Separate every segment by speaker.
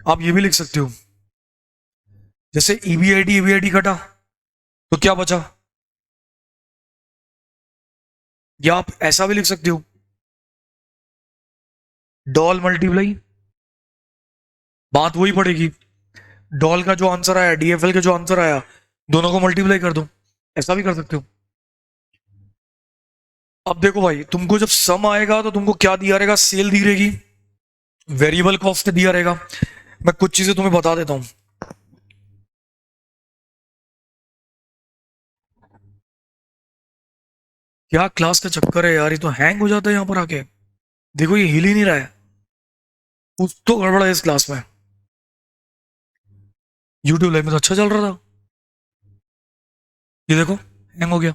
Speaker 1: आप ये भी लिख सकते हो, जैसे ईबीआईडी कटा तो क्या बचा, या आप ऐसा भी लिख सकते हो, डॉल मल्टीप्लाई, बात वही पड़ेगी। डॉल का जो आंसर आया, डीएफएल का जो आंसर आया, दोनों को मल्टीप्लाई कर दो, ऐसा भी कर सकते हो। अब देखो भाई, तुमको जब सम आएगा तो तुमको क्या दिया रहेगा, सेल दी रहेगी, वेरिएबल कॉस्ट दिया रहेगा। मैं कुछ चीजें तुम्हें बता देता हूं। क्या क्लास का चक्कर है यार, ये तो हैंग हो जाता है यहां पर आके। देखो ये हिल ही नहीं रहा है, कुछ तो गड़बड़ है इस क्लास में। यूट्यूब लाइव में तो अच्छा चल रहा था, ये देखो हैंग हो गया।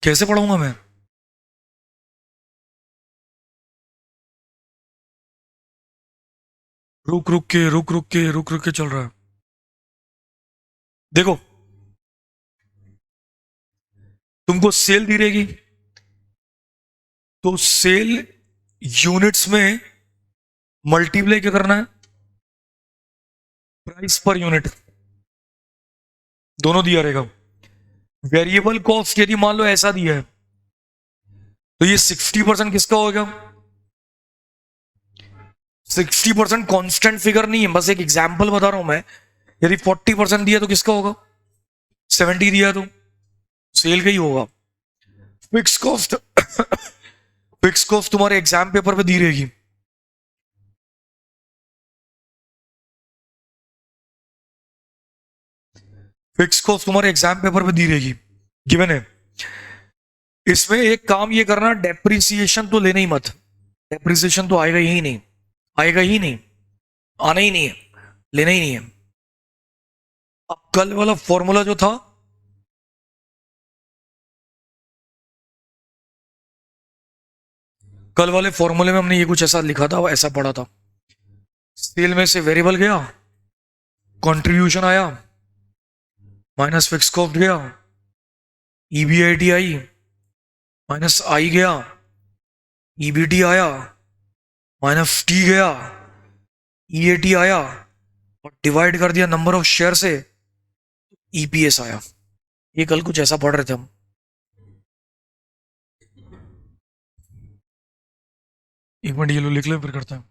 Speaker 1: कैसे पढ़ाऊंगा मैं। रुक रुक के चल रहा है। देखो, तुमको सेल दी रहेगी, तो सेल यूनिट्स में मल्टीप्लाई क्या करना है, प्राइस पर यूनिट, दोनों दिया रहेगा। वेरिएबल कॉस्ट यदि मान लो ऐसा दिया है, तो ये 60% किसका होगा, 60% कांस्टेंट फिगर नहीं है, बस एक एग्जांपल बता रहा हूं मैं। यदि 40% दिया तो किसका होगा, 70 दिया तो सेल का ही होगा। फिक्स कॉस्ट फिक्स कॉस्ट तुम्हारे एग्जाम पेपर पे दी रहेगी। फिक्स कॉस्ट तुम्हारे एग्जाम पेपर पे दी रहेगी, गिवन है। इसमें एक काम ये करना, डेप्रिसिएशन तो लेना ही मत, डेप्रिसिएशन तो आएगा ही नहीं, आएगा ही नहीं, आना ही नहीं है, लेना ही नहीं है। अब कल वाला फॉर्मूला जो था, कल वाले फॉर्मूले में हमने ये कुछ ऐसा लिखा था, ऐसा पढ़ा था। सेल में से वेरिएबल गया, कंट्रीब्यूशन आया, माइनस फिक्स कॉस्ट गया, ईबीआईटी आई, माइनस आई गया, ईबीटी आया, माइनस टी गया, ईएटी आया, और डिवाइड कर दिया नंबर ऑफ शेयर से, ईपीएस आया। ये कल कुछ ऐसा पढ़ रहे थे हम। एक मिनट ये लो लिख ले, फिर करते हैं।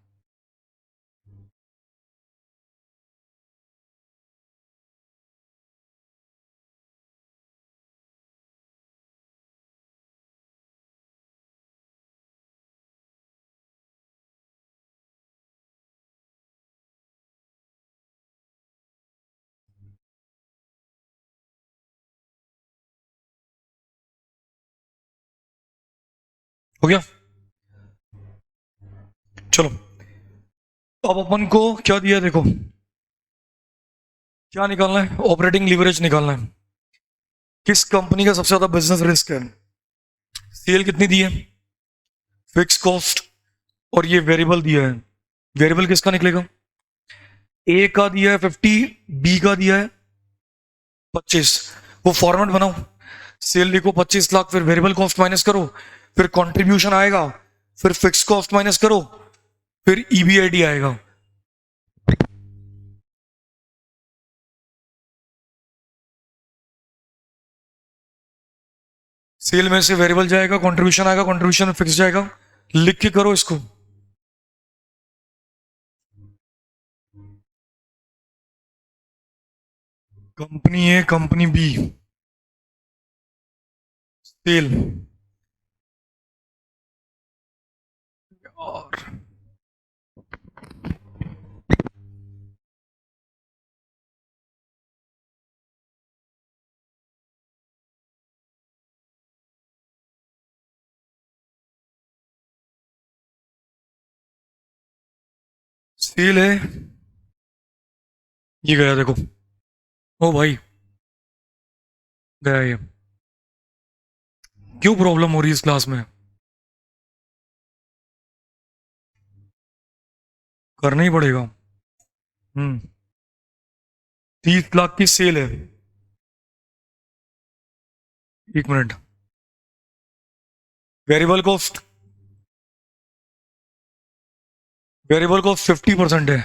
Speaker 1: हो गया, चलो। अब अपन को क्या दिया देखो, क्या निकालना है, ऑपरेटिंग लीवरेज निकालना है। किस कंपनी का सबसे ज्यादा बिजनेस रिस्क है, सेल कितनी दी है, फिक्स कॉस्ट, और ये वेरिएबल दिया है। वेरिएबल किसका निकलेगा, ए का दिया है 50, बी का दिया है 25। वो फॉर्मेट बनाओ, सेल लिखो 25 लाख, फिर वेरिएबल कॉस्ट माइनस करो, फिर कंट्रीब्यूशन आएगा, फिर फिक्स कॉस्ट माइनस करो, फिर ईबीआईडी आएगा। सेल में से वेरिएबल जाएगा, कंट्रीब्यूशन आएगा, कंट्रीब्यूशन फिक्स जाएगा, लिख के करो इसको। कंपनी ए, कंपनी बी, सेल, और सेल है, ये गया देखो, ओ भाई गया ये। क्यों प्रॉब्लम हो रही है इस क्लास में, करना ही पड़ेगा। 30 लाख की सेल है, एक minute, variable cost, variable cost 50% है,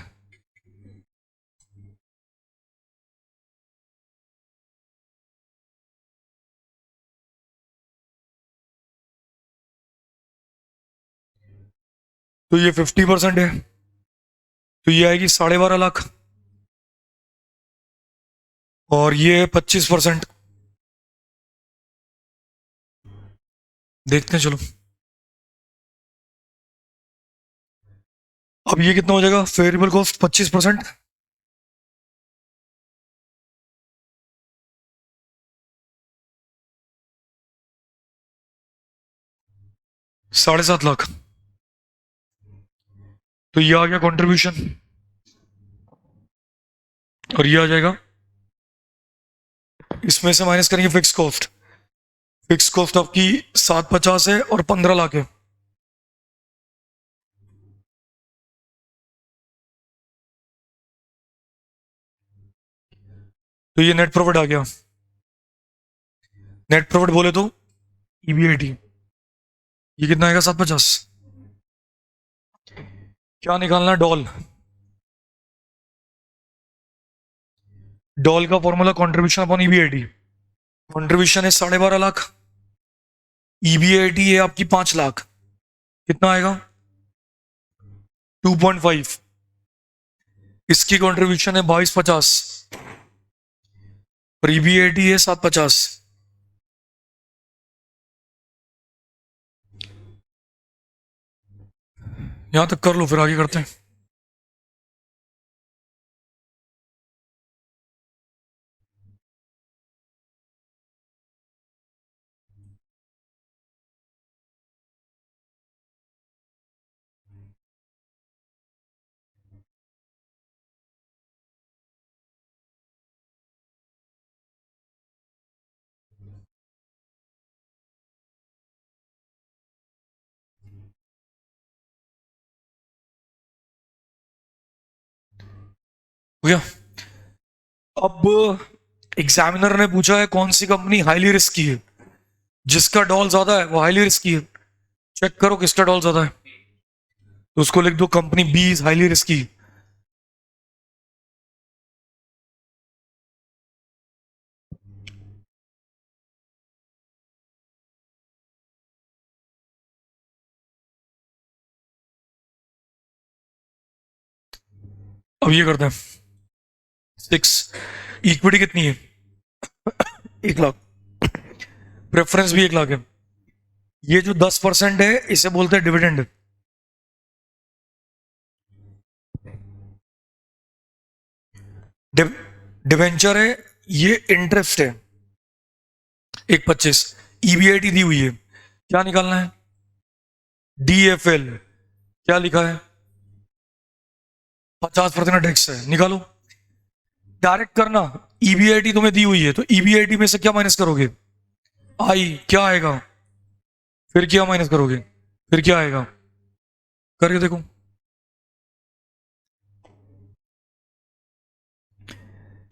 Speaker 1: तो ये 50% है, तो ये आएगी 12.5 लाख, और ये 25%। देखते हैं चलो। अब ये कितना हो जाएगा, वेरिएबल कॉस्ट 25%, 7.5 लाख। तो ये आ गया कंट्रीब्यूशन, और ये आ जाएगा, इसमें से माइनस करेंगे फिक्स कॉस्ट। फिक्स कॉस्ट आपकी 750 है और 15 लाख है। तो ये नेट प्रॉफिट आ गया। नेट प्रॉफिट बोले तो ईबीआईटी, ये कितना आएगा, 750। क्या निकालना है, डॉल। डॉल का formula contribution upon EBIT. Contribution है 12.5 लाख, ईबीआईटी है आपकी 5 लाख, कितना आएगा, 2.5। इसकी कंट्रीब्यूशन है 2250, और ईबीआईटी है 750। यहां तक कर लो, फिर आगे करते हैं। हो गया। अब एग्जामिनर ने पूछा है कौन सी कंपनी हाईली रिस्की है। जिसका डॉल ज्यादा है वो हाईली रिस्की है। चेक करो किसका डॉल ज्यादा है, तो उसको लिख दो company B is highly risky. अब ये करते हैं 6। इक्विटी कितनी है, 1 लाख। प्रेफरेंस भी 1 लाख है। ये जो 10% है इसे बोलते हैं डिविडेंड। डिवेंचर है, ये इंटरेस्ट है 1.25। ईबीआईटी दी हुई है, क्या निकालना है, डीएफएल। क्या लिखा है, 50% टैक्स है, निकालो। डायरेक्ट करना, ईबीआईटी तुम्हें दी हुई है तो ईबीआईटी में से क्या माइनस करोगे, आई, क्या आएगा, फिर क्या माइनस करोगे, फिर क्या आएगा, करके देखो।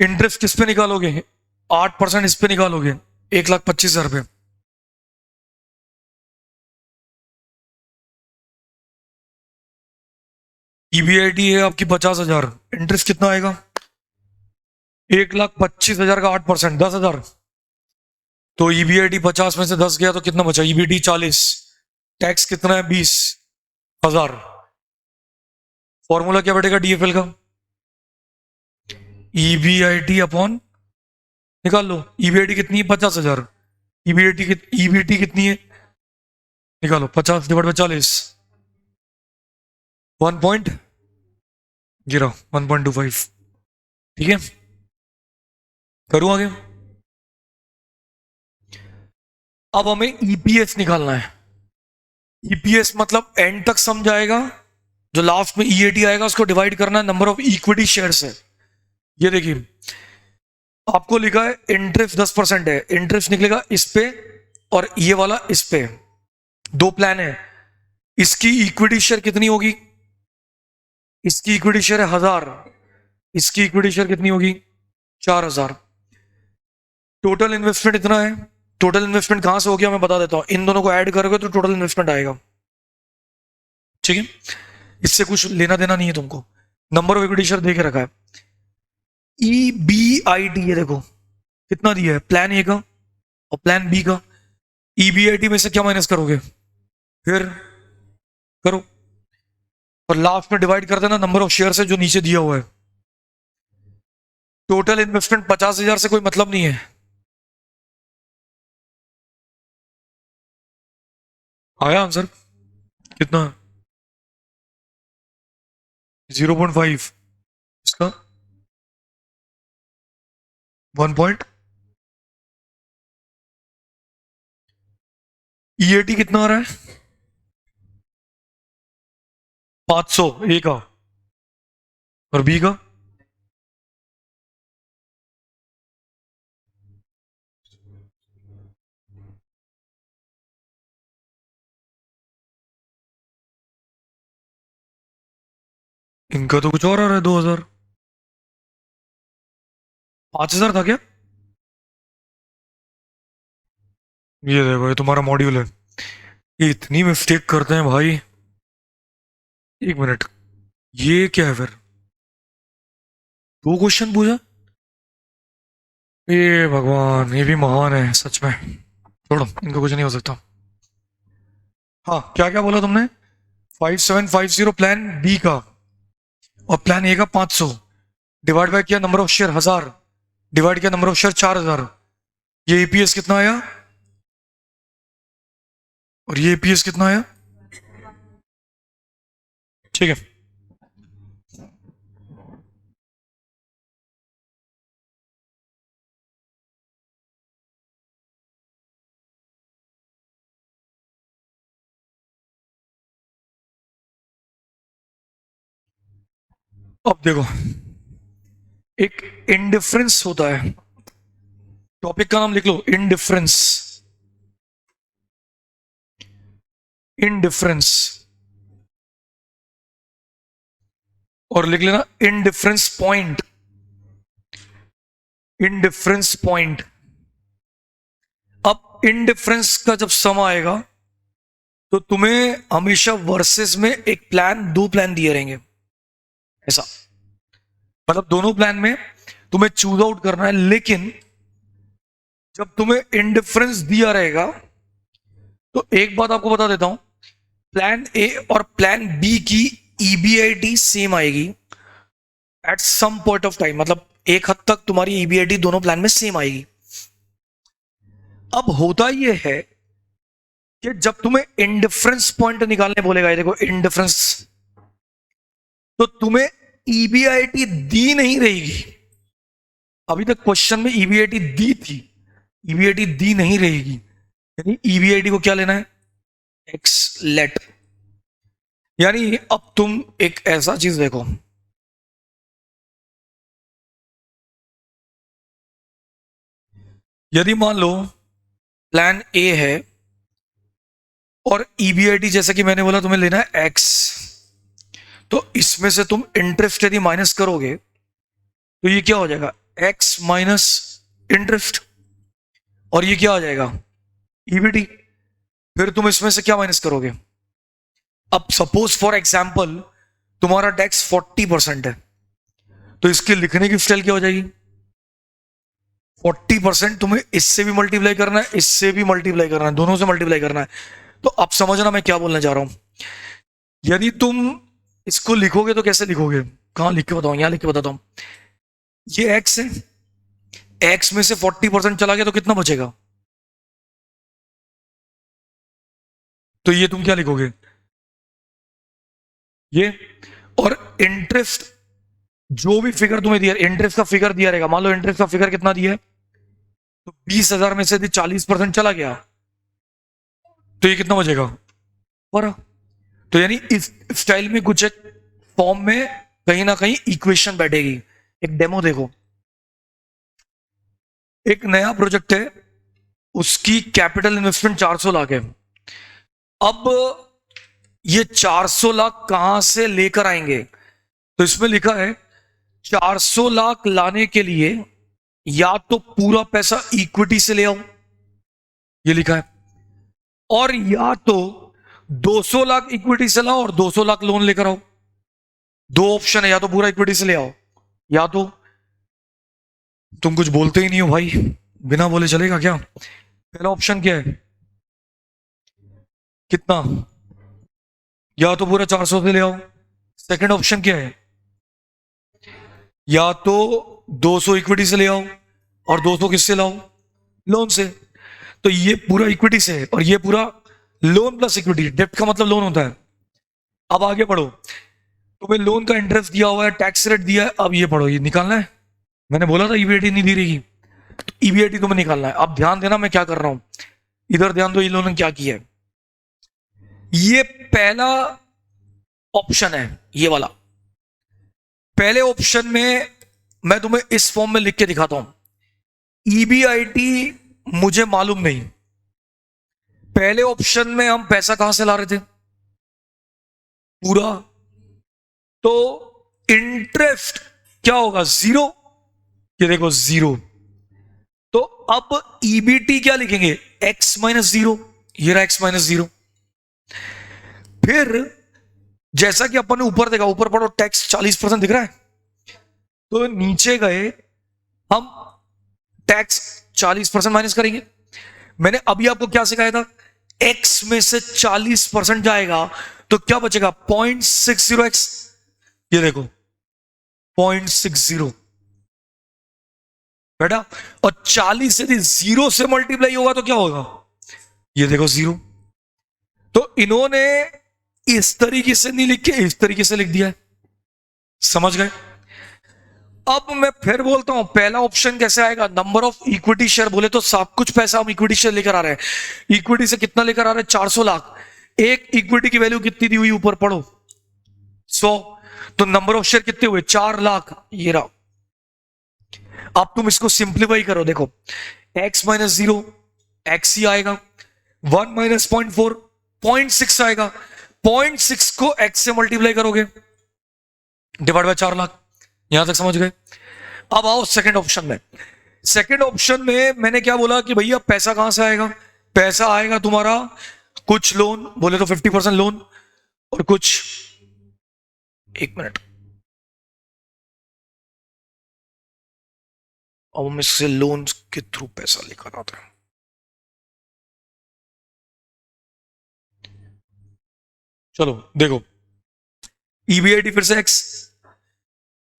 Speaker 1: इंटरेस्ट किस पे निकालोगे, 8% इस पे निकालोगे, 1,25,000 रुपये। ईबीआईटी है आपकी 50,000, इंटरेस्ट कितना आएगा, 1,25,000 का 8%, 10,000। तो ईबीआईटी 50 में से 10 गया तो कितना बचा, ईबीटी 40, टैक्स कितना है 20,000। फॉर्मूला क्या बैठेगा डीएफएल का, ईबीआईटी अपॉन, निकाल लो, ईबीआईटी कितनी है 50,000, ईबीटी कितनी है, निकालो, 50 डिवाइड बाई 40, 1 पॉइंट, गिरा 1.25। ठीक है, करूं आगे। अब हमें ईपीएस निकालना है। ईपीएस मतलब एंड तक समझ आएगा, जो लास्ट में ईएटी आएगा उसको डिवाइड करना है नंबर ऑफ इक्विटी शेयर से। ये देखिए आपको लिखा है इंटरेस्ट 10% है, इंटरेस्ट निकलेगा इस पे और ये वाला इस पे, दो प्लान है। इसकी इक्विटी शेयर कितनी होगी, इसकी इक्विटी शेयर है 1,000, इसकी इक्विटी शेयर कितनी होगी 4,000। टोटल इन्वेस्टमेंट इतना है। टोटल इन्वेस्टमेंट कहां से हो गया मैं बता देता हूं, इन दोनों को ऐड करोगे तो टोटल इन्वेस्टमेंट आएगा। ठीक है, इससे कुछ लेना देना नहीं है तुमको, नंबर ऑफ इक्विटी शेयर दे के रखा है। ईबीआईटी ये देखो कितना दिया है, प्लान ए का और प्लान बी का। ईबीआईटी में से क्या माइनस करोगे, फिर करो, और लास्ट में डिवाइड कर देना नंबर ऑफ शेयर से जो नीचे दिया हुआ है। टोटल इन्वेस्टमेंट 50,000 से कोई मतलब नहीं है। आया आंसर कितना? 0.5। इसका 1 पॉइंट। ईएटी कितना आ रहा है? 500 ए का, और बी का? इनका तो कुछ और आ रहा है, 2,000। 5,000 था क्या? ये देखो, ये तुम्हारा मॉड्यूल है। ये इतनी मिस्टेक करते हैं भाई। एक मिनट, ये क्या है फिर? दो क्वेश्चन पूछा? ये भगवान, ये भी महान है सच में। छोड़ो, इनका कुछ नहीं हो सकता। हाँ, क्या क्या बोला तुमने? 5750 प्लान बी का, और प्लान ए का 500, डिवाइड बाय किया नंबर ऑफ शेयर 1000, डिवाइड किया नंबर ऑफ शेयर 4000। ये ईपीएस कितना आया? और ये ईपीएस कितना आया? ठीक है। अब देखो, एक इनडिफरेंस होता है। टॉपिक का नाम लिख लो, इनडिफरेंस। इनडिफरेंस, और लिख लेना इनडिफरेंस पॉइंट। Indifference point. अब इनडिफरेंस का जब सम आएगा तो तुम्हें हमेशा वर्सेस में एक प्लान, दो प्लान दिए रहेंगे ऐसा। मतलब दोनों प्लान में तुम्हें चूज आउट करना है, लेकिन जब तुम्हें इनडिफरेंस दिया रहेगा तो एक बात आपको बता देता हूं, प्लान ए और प्लान बी की ईबीआईटी सेम आएगी at some point of time. मतलब एक हद तक तुम्हारी ईबीआईटी दोनों प्लान में सेम आएगी। अब होता यह है कि जब तुम्हें इंडिफरेंस पॉइंट निकालने बोलेगा, ये देखो इंडिफरेंस, तो तुम्हें ईबीआईटी दी नहीं रहेगी। अभी तक क्वेश्चन में ईबीआईटी दी थी, ईबीआईटी दी नहीं रहेगी। यानी ईबीआईटी को क्या लेना है? X let. यानी अब तुम एक ऐसा चीज देखो, यदि मान लो प्लान ए है और ईबीआईटी जैसा कि मैंने बोला तुम्हें लेना है एक्स, तो इसमें से तुम इंटरेस्ट यदि माइनस करोगे तो ये क्या हो जाएगा? X minus interest. और ये क्या हो जाएगा? ईबीटी। फिर तुम इसमें से क्या माइनस करोगे? अब सपोज फॉर एग्जाम्पल तुम्हारा टैक्स 40% है, तो इसके लिखने की स्टाइल क्या हो जाएगी? 40% तुम्हें इससे भी मल्टीप्लाई करना है, इससे भी मल्टीप्लाई करना है, दोनों से मल्टीप्लाई करना है। तो अब समझना मैं क्या बोलना चाह रहा हूं। यदि तुम इसको लिखोगे तो कैसे लिखोगे? कहां लिख के बताऊं? यहां लिख के बताता हूं। ये एक्स है, एक्स में से 40% चला गया तो कितना बचेगा? तो ये तुम क्या लिखोगे? ये। और इंटरेस्ट, जो भी फिगर तुम्हें दिया, इंटरेस्ट का फिगर दिया रहेगा, मान लो इंटरेस्ट का फिगर कितना दिया है, तो 20,000 में से यदि 40% चला गया तो ये कितना बचेगा? और तो यानी इस स्टाइल में कुछ एक फॉर्म में कहीं ना कहीं इक्वेशन बैठेगी। एक डेमो देखो, एक नया प्रोजेक्ट है, उसकी कैपिटल इन्वेस्टमेंट 400 लाख है। अब ये 400 लाख कहां से लेकर आएंगे? तो इसमें लिखा है 400 लाख लाने के लिए या तो पूरा पैसा इक्विटी से ले आओ, ये लिखा है, और या तो 200 लाख इक्विटी से लाओ और 200 लाख लोन लेकर आओ। दो ऑप्शन है, या तो पूरा इक्विटी से ले आओ, या तो, तुम कुछ बोलते ही नहीं हो भाई, बिना बोले चलेगा क्या? पहला ऑप्शन क्या है? कितना? या तो पूरा 400 से ले आओ, सेकंड ऑप्शन क्या है? या तो 200 इक्विटी से ले आओ और 200 किससे लाओ? लोन से। तो ये पूरा इक्विटी से है और ये पूरा लोन प्लस इक्विटी। डेप्ट का मतलब लोन होता है। अब आगे पढ़ो, तुम्हें लोन का इंटरेस्ट दिया हुआ है, टैक्स रेट दिया है, अब ये पढ़ो, ये निकालना है। मैंने बोला था ईबीआईटी नहीं दी रहेगी, तो ईबीआईटी तुम्हें निकालना है। अब ध्यान देना मैं क्या कर रहा हूं, इधर ध्यान दो, इन लोगों ने क्या किया है। ये पहला ऑप्शन है, ये वाला। पहले ऑप्शन में मैं तुम्हें इस फॉर्म में लिख के दिखाता हूं। ईबीआईटी मुझे मालूम नहीं। पहले ऑप्शन में हम पैसा कहां से ला रहे थे? पूरा। तो इंटरेस्ट क्या होगा? जीरो। ये देखो जीरो। तो अब ईबीटी क्या लिखेंगे? X minus zero. ये रहा एक्स माइनस जीरो। फिर जैसा कि अपन ने ऊपर देखा, ऊपर पढ़ो, टैक्स 40% दिख रहा है। तो नीचे गए हम, टैक्स 40% माइनस करेंगे। मैंने अभी आपको क्या सिखाया था? एक्स में से 40% जाएगा तो क्या बचेगा? 0.60x। ये देखो 0.60 बेटा। और 40 यदि जीरो से मल्टीप्लाई होगा तो क्या होगा? ये देखो जीरो। तो इन्होंने इस तरीके से नहीं लिख के इस तरीके से लिख दिया है। समझ गए? अब मैं फिर बोलता हूं, पहला ऑप्शन कैसे आएगा? Number of equity share. बोले तो सब कुछ पैसा हम इक्विटी शेयर लेकर आ रहे हैं। इक्विटी से कितना लेकर आ रहे हैं? 400 लाख। एक इक्विटी की वैल्यू कितनी दी हुई? ऊपर पढ़ो, 100। तो नंबर ऑफ शेयर कितने हुए? 4 लाख। ये रहा। अब तुम इसको सिंप्लीफाई करो, देखो x माइनस जीरो एक्स ही आएगा, 1 माइनस 0.4 0.6 आएगा। 0.6 को x से मल्टीप्लाई करोगे, डिवाइड बाय 4 लाख। यहां तक समझ गए? अब आओ सेकंड ऑप्शन में। सेकंड ऑप्शन में मैंने क्या बोला कि भैया पैसा कहां से आएगा? पैसा आएगा तुम्हारा कुछ लोन, बोले तो 50% लोन, और कुछ, एक मिनट, अब हम इससे लोन के थ्रू पैसा लेकर आते हैं। चलो देखो, ईबीआईटी फिर से एक्स।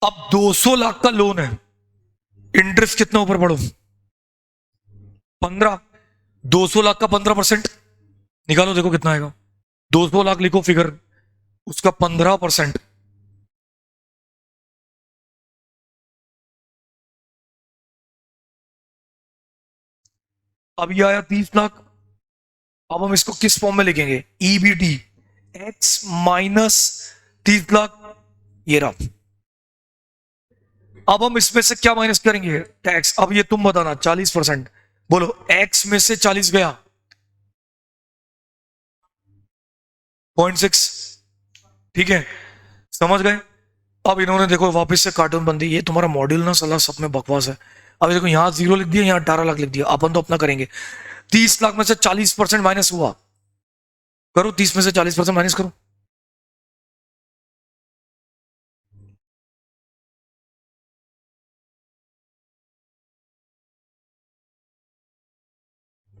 Speaker 1: अब 200 लाख का लोन है, इंटरेस्ट कितना ऊपर पढ़ो? 15। 200 लाख का 15% निकालो, देखो कितना आएगा। 200 लाख लिखो फिगर, उसका 15%। अब ये आया 30 लाख। अब हम इसको किस फॉर्म में लिखेंगे? EBT x minus 30 lakh. ये रहा। अब हम इसमें से क्या माइनस करेंगे? टैक्स। अब ये तुम बताना, 40%। बोलो, एक्स में से 40 गया, 0.6। ठीक है, समझ गए? अब इन्होंने देखो वापस से कार्टून बंदी। ये तुम्हारा मॉड्यूल ना साला सब में बकवास है। अब देखो यहां 0 लिख दिया, यहां 18 लाख लिख दिया। अपन तो अपना करेंगे। 30 लाख में से 40% माइनस हुआ, करो 30 में से 40% माइनस करो।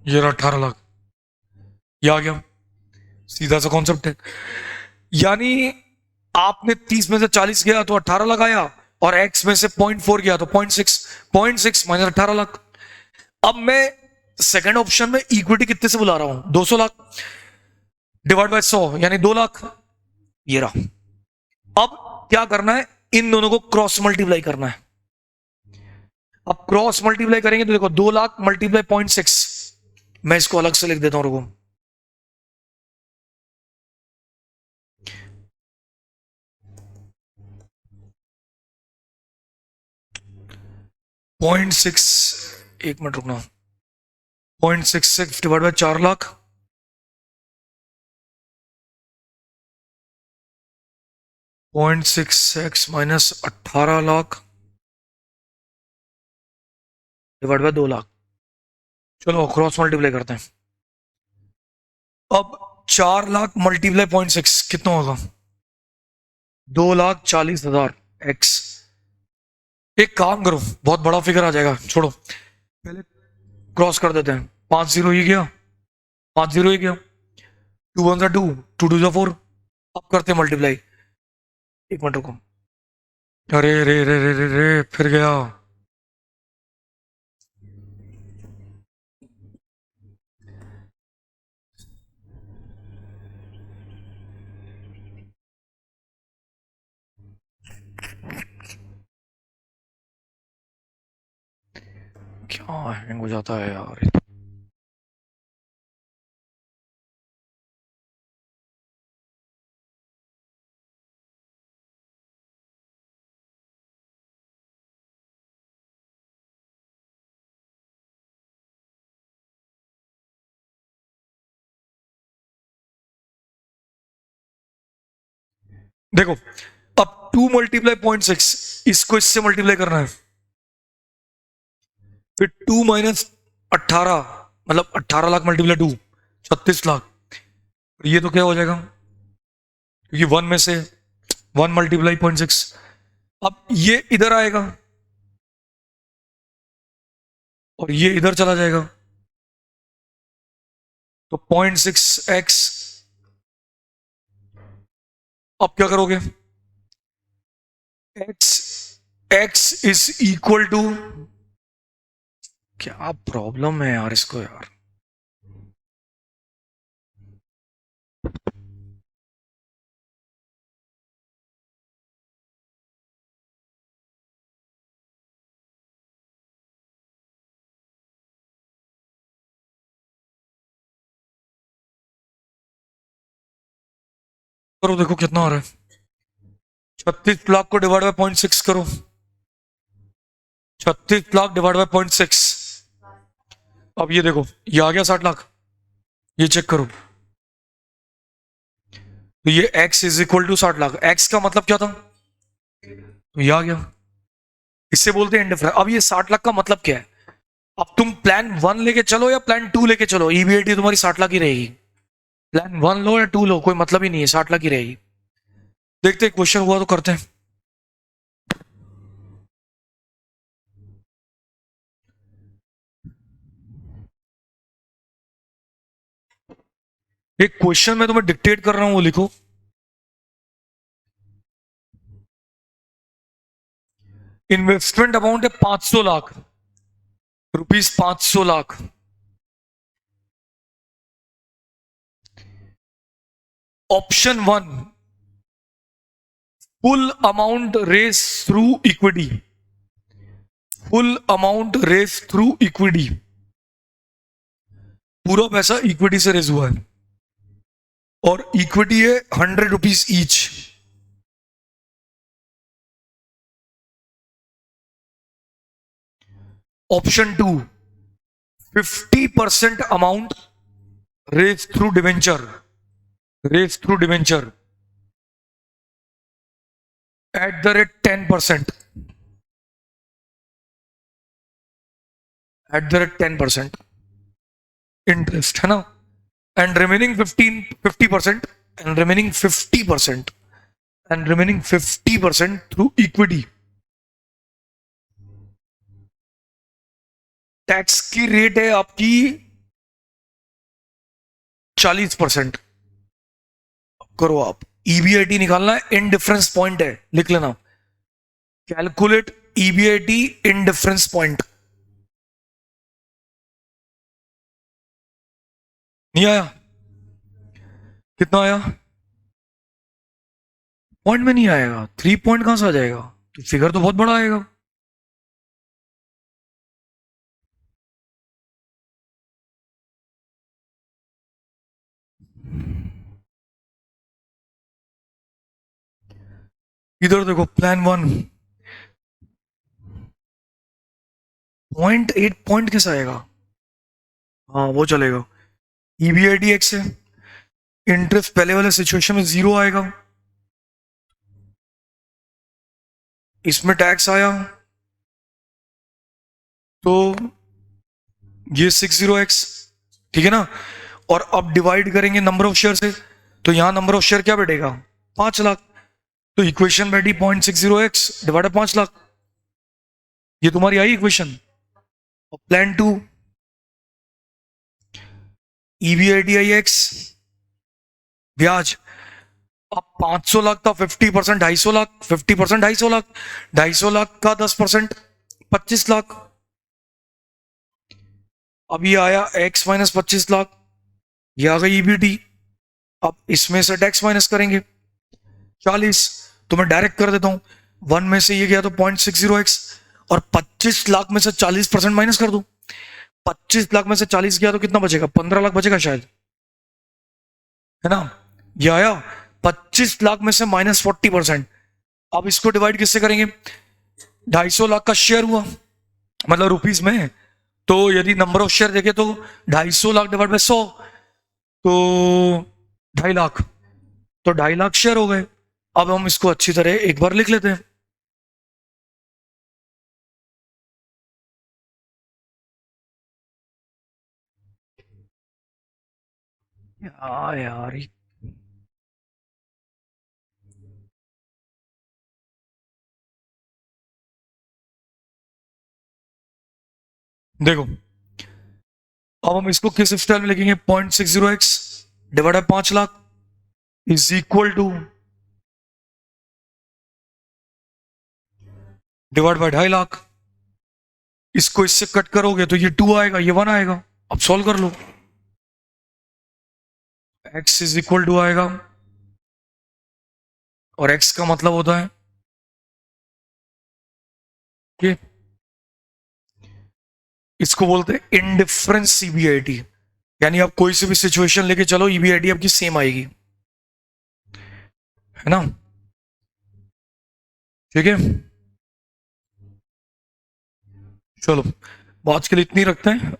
Speaker 1: ये रहा 18 लाख। ये आ गया, सीधा सा कॉन्सेप्ट है। यानी आपने 30 में से 40 गया तो 18 लगाया, और एक्स में से 0.4 गया तो 0.6। 0.6 माइनस 18 लाख। अब मैं सेकंड ऑप्शन में इक्विटी कितने से बुला रहा हूं? 200 लाख डिवाइड बाय 100 यानी 2 लाख। ये रहा। अब क्या करना है? इन दोनों को क्रॉस मल्टीप्लाई करना है। अब क्रॉस मल्टीप्लाई करेंगे तो देखो 2 लाख मल्टीप्लाई 0.6। मैं इसको अलग से लिख देता हूं, रुको। 0.6, एक मिनट रुकना। 0.66 divide by 4 lakh, 0.6x minus 18 lakh divide by 2 lakh. चलो क्रॉस मल्टीप्लाई करते हैं। अब 4 लाख मल्टीप्लाई 0.6 कितना होगा? 2,40,000 एक्स। एक काम करो, बहुत बड़ा फिगर आ जाएगा, छोड़ो, पहले क्रॉस कर देते हैं। 5 जीरो ही गया, 5 जीरो ही गया। 2 1 2, 2 2 4। अब करते हैं मल्टीप्लाई। एक मिनट रुको। अरे रे रे रे रे रे फिर गया। क्या हैंग हो जाता है यार। देखो, अब 2 × 0.6 इसको इससे मल्टीप्लाई करना है, फिर 2 - 18 मतलब 18 लाख मल्टीप्लाई 2, 36 लाख। ये तो क्या हो जाएगा, क्योंकि 1 में से 1 × 0.6। अब ये इधर आएगा और ये इधर चला जाएगा, तो 0.6x। अब क्या करोगे, x x is equal to, क्या प्रॉब्लम है यार इसको यार। करो देखो कितना आ रहा है। 36 लाख को डिवाइड बाय 0.6 करो। 36 लाख डिवाइड बाय 0.6। अब ये देखो, ये आ गया 60 लाख। ये चेक करो, तो ये x is equal to 60 lakh. x का मतलब क्या था, तो ये आ गया। इससे बोलते हैं इंडिफरेंस। अब ये 60 लाख का मतलब क्या है, अब तुम प्लान 1 लेके चलो या प्लान 2 लेके चलो, ईबीआईटी तुम्हारी 60 लाख ही रहेगी। प्लान 1 लो या 2 लो, कोई मतलब ही नहीं है, 60 लाख ही रहेगी। देखते क्वेश्चन हुआ तो करते हैं। एक क्वेश्चन मैं तुम्हें डिक्टेट कर रहा हूं, वो लिखो। इन्वेस्टमेंट अमाउंट है 500 lakh rupees, 500 lakh. Option 1, full amount raise through equity. Full amount raise through equity, पूरा पैसा इक्विटी से रेज हुआ है, और इक्विटी है 100 rupees each. Option 2, 50% amount raise through debenture. Raise through debenture at the rate 10%। At the rate 10% interest है ना, and remaining 50%, and remaining 50%, and remaining 50% through equity. Tax की रेट है आपकी 40%। करो आप, ईबीआईटी निकालना है, इन डिफरेंस पॉइंट है, लिख लेना। Calculate EBIT in difference point. नहीं आया, कितना आया, पॉइंट में नहीं आएगा, 3 पॉइंट कहां से आ जाएगा, तो फिगर तो बहुत बड़ा आएगा। इधर देखो, प्लान 1 0.8 पॉइंट कैसे आएगा, हाँ वो चलेगा। ईबीआईटी एक्स है, इंटरेस्ट पहले वाले सिचुएशन में 0 आएगा, इसमें टैक्स आया, तो ये 60x, ठीक है ना। और अब डिवाइड करेंगे नंबर ऑफ शेयर से, तो यहां नंबर ऑफ शेयर क्या बैठेगा, 5 लाख। तो इक्वेशन बैठी 0.60x डिवाइड 5 लाख। ये तुम्हारी आई इक्वेशन। और प्लान 2, ईबीआईटी आई एक्स, ब्याज अब 500 लाख था, 50% 250 लाख, 50% 250 लाख, 250 लाख का 10% 25 लाख। अब ये आया x माइनस 25 लाख, ये आ गई ईबीटी। अब इसमें से टैक्स माइनस करेंगे 40, तो मैं डायरेक्ट कर देता हूं, 1 में से ये गया तो 0.60x, और 25 लाख में से 40% माइनस कर दूं, 25 लाख में से 40 गया तो कितना बचेगा, 15 लाख बचेगा शायद, है ना। ये आया 25 लाख में से -40%। अब इसको डिवाइड किससे करेंगे, 250 लाख का शेयर हुआ, मतलब रुपीस में, तो यदि नंबर ऑफ शेयर देखे तो 250 लाख डिवाइड बाय 100, तो 2.5 लाख, तो 2.5 लाख शेयर हो गए। अब हम इसको अच्छी तरह एक बार लिख लेते हैं। यार देखो, अब हम इसको किस स्टाइल में लिखेंगे, 0.60x divide by 5 lakh is equal to divide by 2.5 lakh. इसको इससे कट करोगे तो ये 2 आएगा, ये 1 आएगा। अब सॉल्व कर लो, x इज इक्वल टू आएगा, और x का मतलब होता है कि इसको बोलते हैं इनडिफरेंस ईबीआईटी, यानी आप कोई सी भी सिचुएशन लेके चलो, ईबीआईटी आपकी सेम आएगी, है ना। ठीक है, चलो आज के लिए इतनी रखते हैं।